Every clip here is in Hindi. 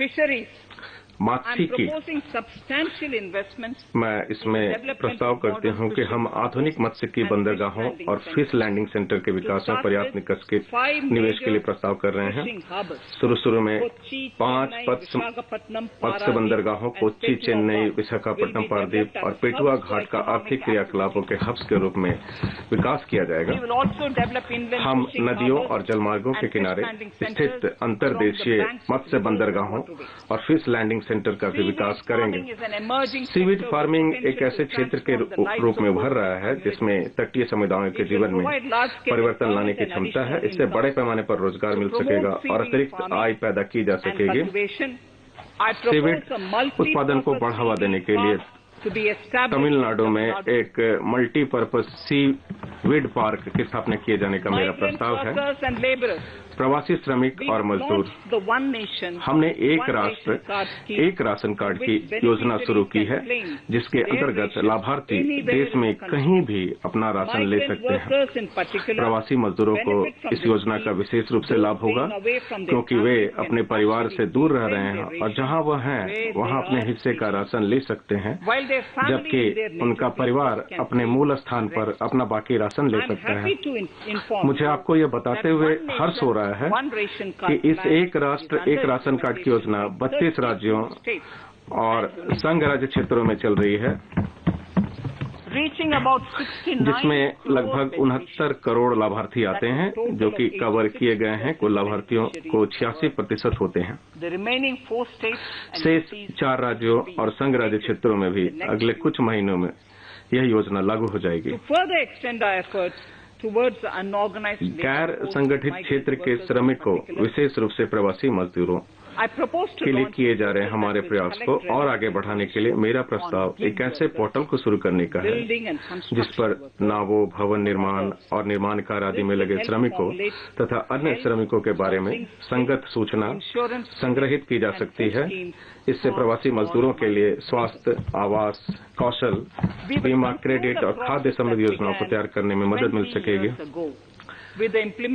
fisheries. मात्स्यिकी, मैं इसमें प्रस्ताव करती हूँ कि हम आधुनिक मत्स्यिकी बंदरगाहों और फिश लैंडिंग सेंटर के विकास में पर्याप्त निकष के निवेश के लिए प्रस्ताव कर रहे हैं। शुरू में 5 मत्स्य बंदरगाहों कोच्चि, चेन्नई, विशाखापट्टनम, पारादीप और पेटुआ घाट का आर्थिक क्रियाकलापों के हब्स के रूप में विकास किया जाएगा। हम नदियों और जलमार्गों के किनारे स्थित अंतर्देशीय मत्स्य बंदरगाहों और फिश लैंडिंग सेंटर का भी विकास करेंगे। सीवीड फार्मिंग एक ऐसे क्षेत्र के रूप में उभर रहा है जिसमें तटीय समुदायों के जीवन में परिवर्तन लाने की क्षमता है। इससे बड़े पैमाने पर रोजगार मिल सकेगा और अतिरिक्त आय पैदा की जा सकेगी। सीवीड उत्पादन को बढ़ावा देने के लिए तमिलनाडु में एक मल्टीपर्पज सीवीड पार्क की स्थापना किए जाने का मेरा प्रस्ताव है। प्रवासी श्रमिक और मजदूर, हमने एक राष्ट्र एक राशन कार्ड की योजना शुरू की है जिसके अंतर्गत लाभार्थी देश में कहीं भी अपना राशन ले सकते हैं। प्रवासी मजदूरों को इस योजना का विशेष रूप से लाभ होगा क्योंकि वे अपने परिवार से दूर रह रहे हैं और जहां वह हैं वहां अपने हिस्से का राशन ले सकते हैं, जबकि उनका परिवार अपने मूल स्थान पर अपना बाकी राशन ले सकता है। मुझे आपको यह बताते हुए हर्ष हो रहा है कि इस एक राष्ट्र एक राशन कार्ड की योजना 32 राज्यों और संघ राज्य क्षेत्रों में चल रही है, जिसमें लगभग 69 करोड़ लाभार्थी आते हैं, जो कि कवर किए गए हैं। कुल लाभार्थियों को 86% होते हैं। शेष 4 राज्यों और संघ राज्य क्षेत्रों में भी अगले कुछ महीनों में यह योजना लागू हो जाएगी। गैर संगठित क्षेत्र के श्रमिकों, विशेष रूप से प्रवासी मजदूरों के लिए किए जा रहे हमारे प्रयास को और आगे बढ़ाने के लिए मेरा प्रस्ताव एक ऐसे पोर्टल को शुरू करने का है जिस पर नावों, भवन निर्माण और निर्माण कार्य आदि में लगे श्रमिकों तथा अन्य श्रमिकों के बारे में संगत सूचना संग्रहित की जा सकती है। इससे प्रवासी मजदूरों के लिए स्वास्थ्य, आवास, कौशल, बीमा, क्रेडिट और खाद्य संबंधी योजनाओं को तैयार करने में मदद मिल सकेगी।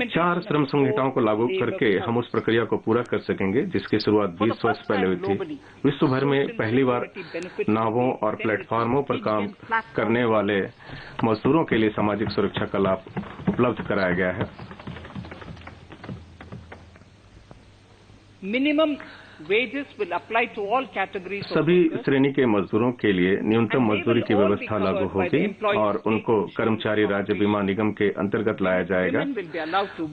4 श्रम संहिताओं को लागू करके हम उस प्रक्रिया को पूरा कर सकेंगे जिसकी शुरुआत 20 वर्ष पहले हुई थी। विश्व भर में पहली बार नावों और प्लेटफार्मों पर काम करने वाले मजदूरों के लिए सामाजिक सुरक्षा का लाभ उपलब्ध कराया गया है। सभी श्रेणी के मजदूरों के लिए न्यूनतम मजदूरी की व्यवस्था लागू होगी और उनको कर्मचारी राज्य बीमा निगम के अंतर्गत लाया जाएगा।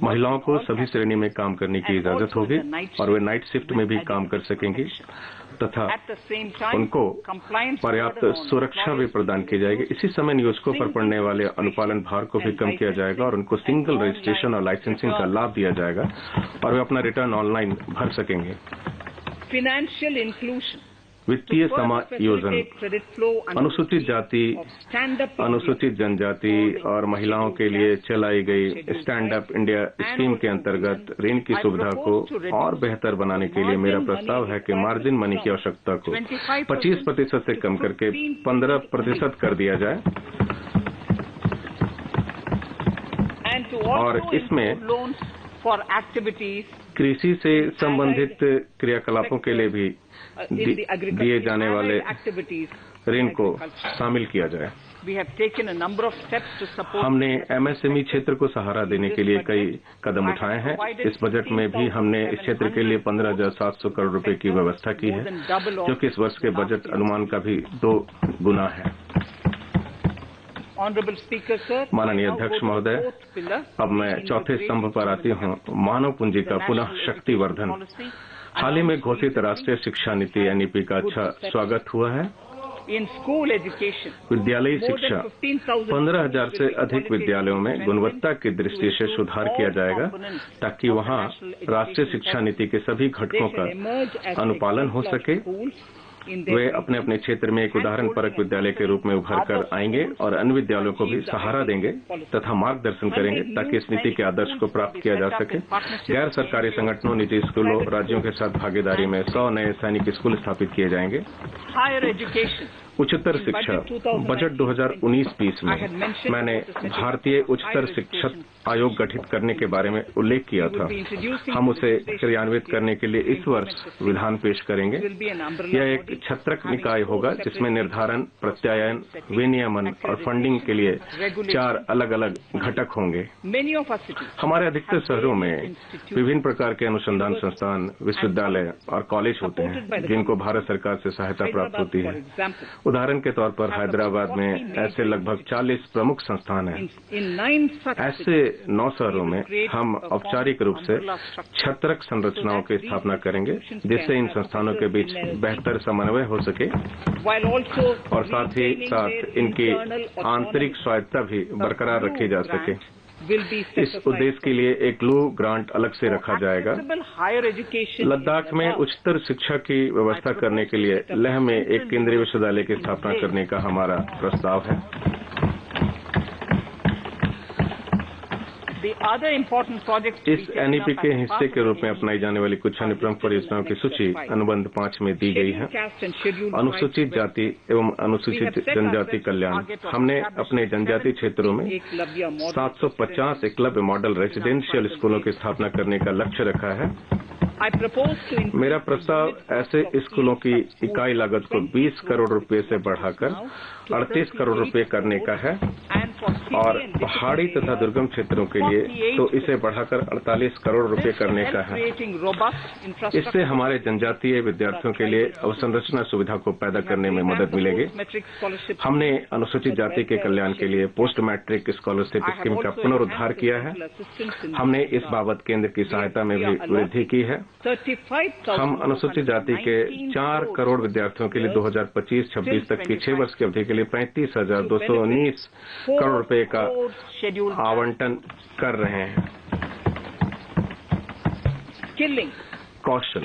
महिलाओं को सभी श्रेणी में काम करने की इजाजत होगी और वे नाइट शिफ्ट में भी काम कर सकेंगी तथा उनको पर्याप्त सुरक्षा भी प्रदान की जाएगी। इसी समय नियोजकों पर पड़ने वाले अनुपालन भार को भी कम किया जाएगा और उनको सिंगल रजिस्ट्रेशन और लाइसेंसिंग का लाभ दिया जाएगा और वे अपना रिटर्न ऑनलाइन भर सकेंगे। Financial inclusion, वित्तीय समायोजन, अनुसूचित जाति, अनुसूचित जनजाति और महिलाओं के लिए चलाई गई स्टैंड अप इंडिया स्कीम के अंतर्गत ऋण की सुविधा को और बेहतर बनाने के लिए मेरा प्रस्ताव है कि मार्जिन मनी की आवश्यकता को 25% से कम करके 15% कर दिया जाए और इसमें कृषि से संबंधित क्रियाकलापों के लिए भी दिए जाने वाले ऋण को शामिल किया जाए। हमने एमएसएमई क्षेत्र को सहारा देने के लिए कई कदम उठाए हैं। इस बजट में भी हमने इस क्षेत्र के लिए 15,700 करोड़ रुपए की व्यवस्था की है, जो कि इस वर्ष के बजट अनुमान का भी 2 गुना है। माननीय अध्यक्ष महोदय, अब मैं चौथे स्तंभ पर आती हूँ, मानव पूंजी का पुनः शक्तिवर्धन। हाल ही में घोषित राष्ट्रीय शिक्षा नीति एनईपी का अच्छा स्वागत हुआ है। विद्यालयी शिक्षा 15,000 से अधिक विद्यालयों में गुणवत्ता की दृष्टि से सुधार किया जाएगा ताकि वहां राष्ट्रीय शिक्षा नीति के सभी घटकों का अनुपालन हो सके। वे अपने अपने क्षेत्र में एक उदाहरण परक विद्यालय के रूप में उभर कर आएंगे और अन्य विद्यालयों को भी सहारा देंगे तथा मार्गदर्शन करेंगे ताकि इस नीति के आदर्श को प्राप्त किया जा सके। गैर सरकारी संगठनों, निजी स्कूलों, राज्यों के साथ भागीदारी में 100 नए सैनिक स्कूल स्थापित किए जाएंगे। उच्चतर शिक्षा बजट 2019-20 में मैंने भारतीय उच्चतर शिक्षा आयोग गठित करने के बारे में उल्लेख किया था। हम उसे क्रियान्वित करने के लिए इस वर्ष विधान पेश करेंगे। यह एक छत्रक निकाय होगा जिसमें निर्धारण, प्रत्यायन, विनियमन और फंडिंग के लिए 4 अलग-अलग घटक होंगे। हमारे अधिकतर शहरों में विभिन्न प्रकार के अनुसंधान संस्थान, विश्वविद्यालय और कॉलेज होते हैं जिनको भारत सरकार से सहायता प्राप्त होती है। उदाहरण के तौर पर हैदराबाद में ऐसे लगभग 40 प्रमुख संस्थान हैं। ऐसे 9 शहरों में हम औपचारिक रूप से छत्रक संरचनाओं की स्थापना करेंगे जिससे इन संस्थानों के बीच बेहतर समन्वय हो सके और साथ ही साथ इनकी आंतरिक स्वायत्तता भी बरकरार रखी जा सके। इस उद्देश्य के लिए एक ग्लू ग्रांट अलग से रखा जाएगा। लद्दाख में उच्चतर शिक्षा की व्यवस्था करने के लिए लेह में एक केंद्रीय विश्वविद्यालय की स्थापना करने का हमारा प्रस्ताव है। इस एनईपी के हिस्से के रूप में अपनाई जाने वाली कुछ अन्य प्रमुख परियोजनाओं की सूची अनुबंध 5 में दी गई है। अनुसूचित जाति एवं अनुसूचित जनजाति कल्याण। हमने अपने जनजाति क्षेत्रों में 750 एकलव्य मॉडल रेजिडेंशियल स्कूलों की स्थापना करने का लक्ष्य रखा है। मेरा प्रस्ताव ऐसे स्कूलों की इकाई लागत को 20 करोड़ रुपए से बढ़ाकर 38 करोड़ रुपए करने का है और पहाड़ी तथा दुर्गम क्षेत्रों के लिए तो इसे बढ़ाकर 48 करोड़ रुपए करने का है। इससे हमारे जनजातीय विद्यार्थियों के लिए अवसंरचना सुविधा को पैदा करने में मदद मिलेगी। हमने अनुसूचित जाति के कल्याण के लिए पोस्ट मैट्रिक स्कॉलरशिप स्कीम का पुनरुद्धार किया है। हमने इस बाबत केंद्र की सहायता में भी वृद्धि की है। हम अनुसूचित जाति के 4 करोड़ विद्यार्थियों के लिए 2025-26 तक की 6 वर्ष की अवधि के लिए 35,219 करोड़ रुपए का आवंटन कर रहे हैं। कौशल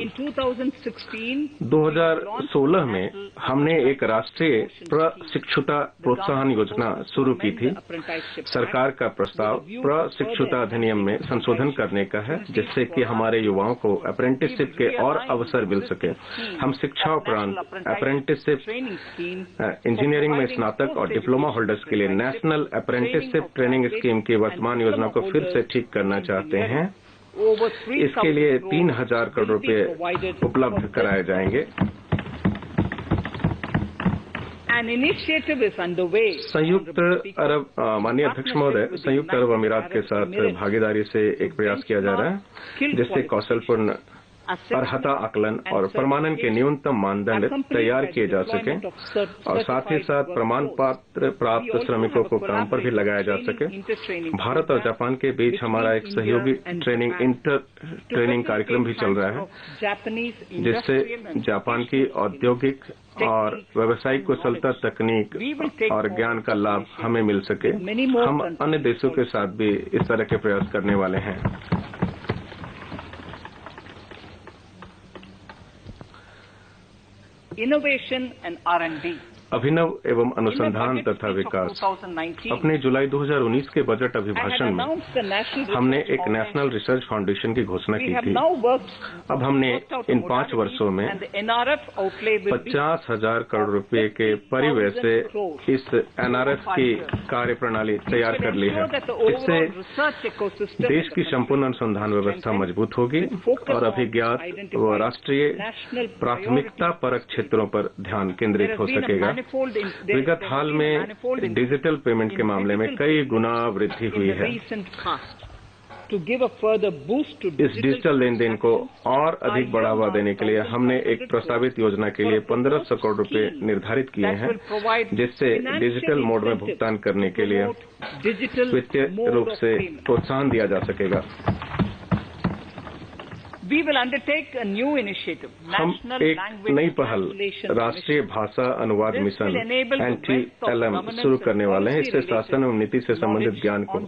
2016 में हमने एक राष्ट्रीय प्रशिक्षुता प्रोत्साहन योजना शुरू की थी। सरकार का प्रस्ताव प्रशिक्षुता अधिनियम में संशोधन करने का है जिससे कि हमारे युवाओं को अप्रेंटिसशिप के और अवसर मिल सके। हम शिक्षा उपरांत अप्रेंटिसशिप, इंजीनियरिंग में स्नातक और डिप्लोमा होल्डर्स के लिए नेशनल अप्रेंटिसशिप ट्रेनिंग स्कीम की वर्तमान योजना को फिर से ठीक करना चाहते हैं। इसके लिए 3,000 करोड़ रुपए उपलब्ध कराए जाएंगे। संयुक्त अरब माननीय अध्यक्ष महोदय, संयुक्त अरब अमीरात के साथ भागीदारी से एक प्रयास किया जा रहा है जिससे कौशलपूर्ण अर्हता आकलन और प्रमाणन के न्यूनतम मानदंड तैयार किए जा सकें और साथ ही साथ प्रमाण पत्र प्राप्त श्रमिकों को काम पर भी लगाया जा सके। भारत और जापान के बीच हमारा एक सहयोगी ट्रेनिंग कार्यक्रम भी चल रहा है जिससे जापान की औद्योगिक और व्यावसायिक कुशलता, तकनीक और ज्ञान का लाभ हमें मिल सके। हम अन्य देशों के साथ भी इस तरह के प्रयास करने वाले हैं। Innovation and R&D. अभिनव एवं अनुसंधान तथा विकास। अपने जुलाई 2019 के बजट अभिभाषण में हमने एक नेशनल रिसर्च फाउंडेशन की घोषणा की थी। अब हमने इन 5 वर्षों में 50,000 करोड़ रुपए के परिव्यय से इस एनआरएफ की कार्यप्रणाली तैयार कर ली है। इससे देश की संपूर्ण अनुसंधान व्यवस्था मजबूत होगी और अभिज्ञात व राष्ट्रीय प्राथमिकता परक क्षेत्रों पर ध्यान केंद्रित हो सकेगा। विगत हाल में डिजिटल पेमेंट के मामले में कई गुना वृद्धि हुई है। इस डिजिटल लेन देन को और अधिक बढ़ावा देने के लिए हमने एक प्रस्तावित योजना के लिए 1,500 करोड़ रुपए निर्धारित किए हैं जिससे डिजिटल मोड में भुगतान करने के लिए वित्तीय रूप से प्रोत्साहन दिया जा सकेगा। हम एक नई पहल राष्ट्रीय भाषा अनुवाद मिशन NTLM शुरू करने वाले हैं। इससे शासन एवं नीति से संबंधित ज्ञान को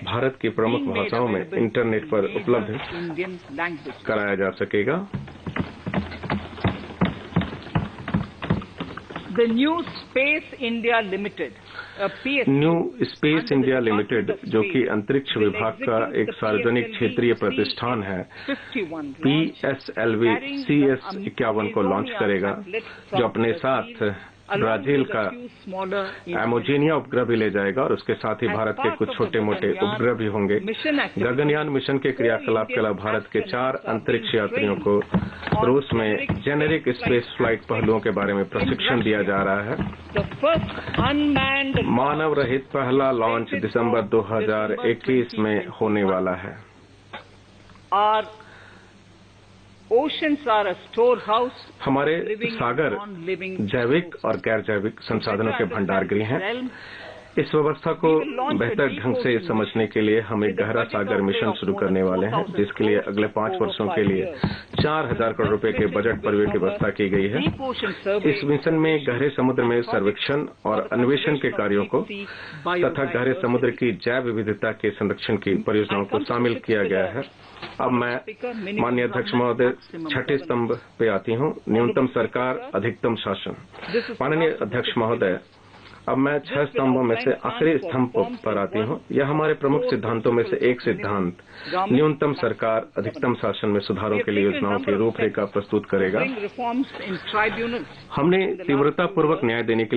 भारत की प्रमुख भाषाओं में इंटरनेट पर उपलब्ध कराया जा सकेगा। न्यू स्पेस इंडिया लिमिटेड जो कि अंतरिक्ष विभाग का एक सार्वजनिक क्षेत्रीय प्रतिष्ठान है, PSLV CS-51 को लॉन्च करेगा जो अपने साथ ब्राजील का एमोजेनिया उपग्रह भी ले जाएगा और उसके साथ ही भारत के कुछ छोटे मोटे उपग्रह भी होंगे। गगनयान मिशन के क्रियाकलाप के अलावा भारत के 4 अंतरिक्ष यात्रियों को रूस में जेनेरिक स्पेस फ्लाइट पहलुओं के बारे में प्रशिक्षण दिया जा रहा है। मानव रहित पहला लॉन्च दिसंबर 2021 में होने वाला है। हमारे सागर जैविक और गैर जैविक संसाधनों के भंडार गृह हैं। इस व्यवस्था को बेहतर ढंग से समझने के लिए हम एक गहरा सागर मिशन शुरू करने वाले हैं, जिसके लिए अगले 5 वर्षों के लिए 4,000 करोड़ रुपए के बजट परिव्यय की व्यवस्था की गई है। इस मिशन में गहरे समुद्र में सर्वेक्षण और अन्वेषण के कार्यों को तथा गहरे समुद्र की जैव विविधता के संरक्षण की परियोजनाओं को शामिल किया गया है। अब मैं माननीय अध्यक्ष महोदय 6ठे स्तंभ पे आती हूँ, न्यूनतम सरकार अधिकतम शासन। माननीय अध्यक्ष महोदय, अब मैं 6 स्तंभों में से आखिरी स्तंभ पर आती हूँ। यह हमारे प्रमुख सिद्धांतों में से एक सिद्धांत न्यूनतम सरकार अधिकतम शासन में सुधारों के लिए योजनाओं की रूपरेखा प्रस्तुत करेगा। हमने तीव्रतापूर्वक न्याय देने के लिए